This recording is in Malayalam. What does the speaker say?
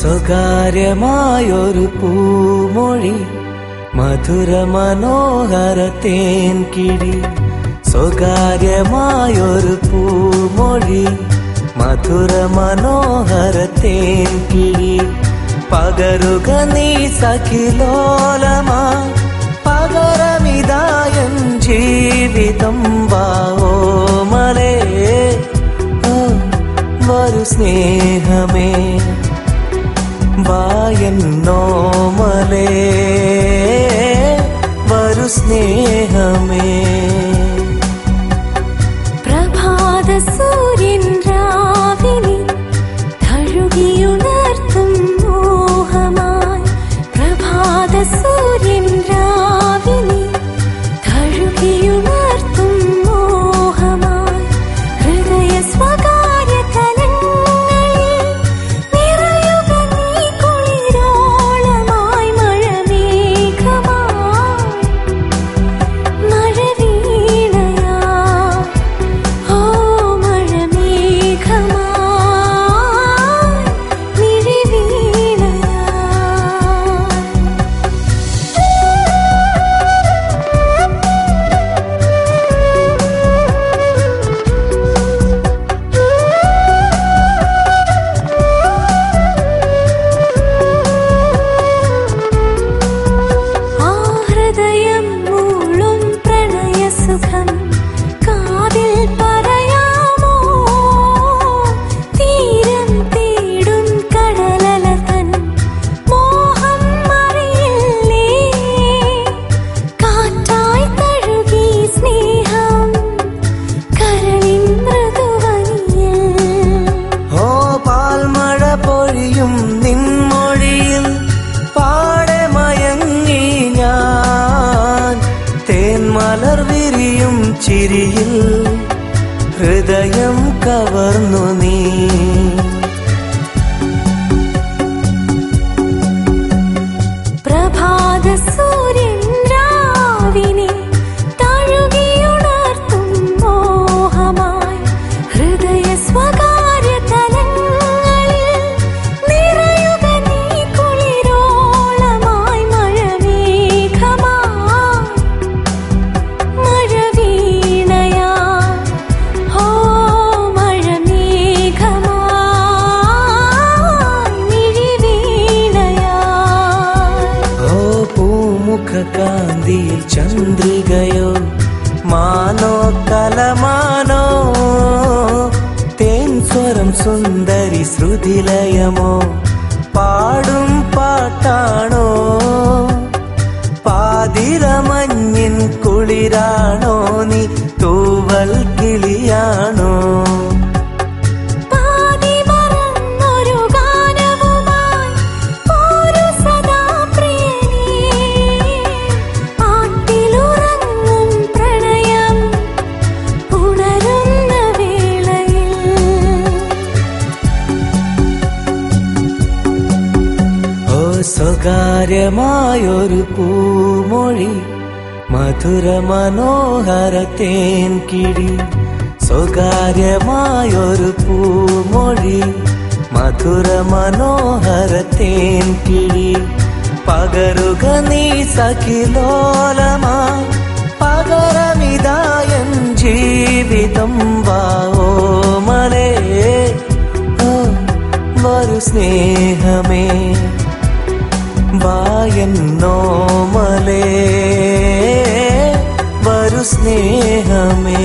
സ്വകാര്യമായൊരു പൂമൊഴി മധുര മനോഹര തേൻകിഴി. സ്വകാര്യമായൊരു പൂമൊഴി മധുര മനോഹര തേൻകിഴി. പകരുക നീ സഖിലോലമാ പകരമിതായൻ ജീവിതം വാമലേ വരു സ്നേഹമേ വായന്നോമലേ വരു സ്നേഹമേ. പ്രഭാത സൂര്യൻ രാവിലെ തഴുകിയുണർത്തും മോഹമായി. പ്രഭാത സൂര്യൻ രാവിലെ തഴുകിയുണർത്തും മോഹമായി. ഹൃദയ സ്വകാര്യ തലങ്ങളിൽ നിറയുക നീ കുളിരോളമായി. മഴമേഘമായി മഴവീണയാ ഓ മഴമേഘമായി മിഴിവീണയാ. ആ ഹൃദയം മൂളും പ്രണയസുഖം കാതിൽ പറയാമോ? തീരം തേടും കടലല തൻ മോഹം അറിയില്ലേ? കാറ്റായി തഴുകി സ്നേഹം കരളിൻ മൃദുവനിയിൽ. ഓ പാൽമഴ പൊഴിയും നിൻമൊഴിയിൽ പാടെ മയങ്ങി ഞാൻ. തേന്മലർ വിരിയും ചിരിയിൽ ഹൃദയം കവർന്നു നീ. പ്രഭാത സൂര്യൻ രാവിനെ തഴുകിയുണർത്തും മോഹമായി. ഹൃദയ സ്വകാര്യ തലങ്ങളിൽ നിറയുക നീ കുളിരോളമായി. മഴമേഘമായി മഴവീണയാ ഓ മഴമേഘമായി മിഴിവീണയാ. ഓ പൂമുഖ കാന്തിയിൽ ചന്ദ്രികയോ മാനോ കലമാനോ. തേൻ സ്വരം സുന്ദരി ശ്രുതിലയമോ പാടും പാട്ടാണോ. പാതിരമഞ്ഞിൻ കുളിരാണോ നീ തൂവൽ കിളിയാണോ. പാതി മറന്നൊരു ഗാനവുമായി ഒരു സദാ പ്രിയനേ. ആട്ടിലുറങ്ങും പ്രണയം ഉണരുന്ന വേളയിൽ. ഓ സ്വകാര്യമായൊരു പൂമൊഴി മധുര മനോഹര തേൻകിഴി. സ്വകാര്യമായൊരു പൂമൊഴി മധുര മനോഹര തേൻകിഴി. പകരുക നീ സഖിലോലമാ പകരമിതായൻ ജീവിതം വാമലേ വരു സ്നേഹമേ വായന്നോമലേ വരു സ്നേഹമേ.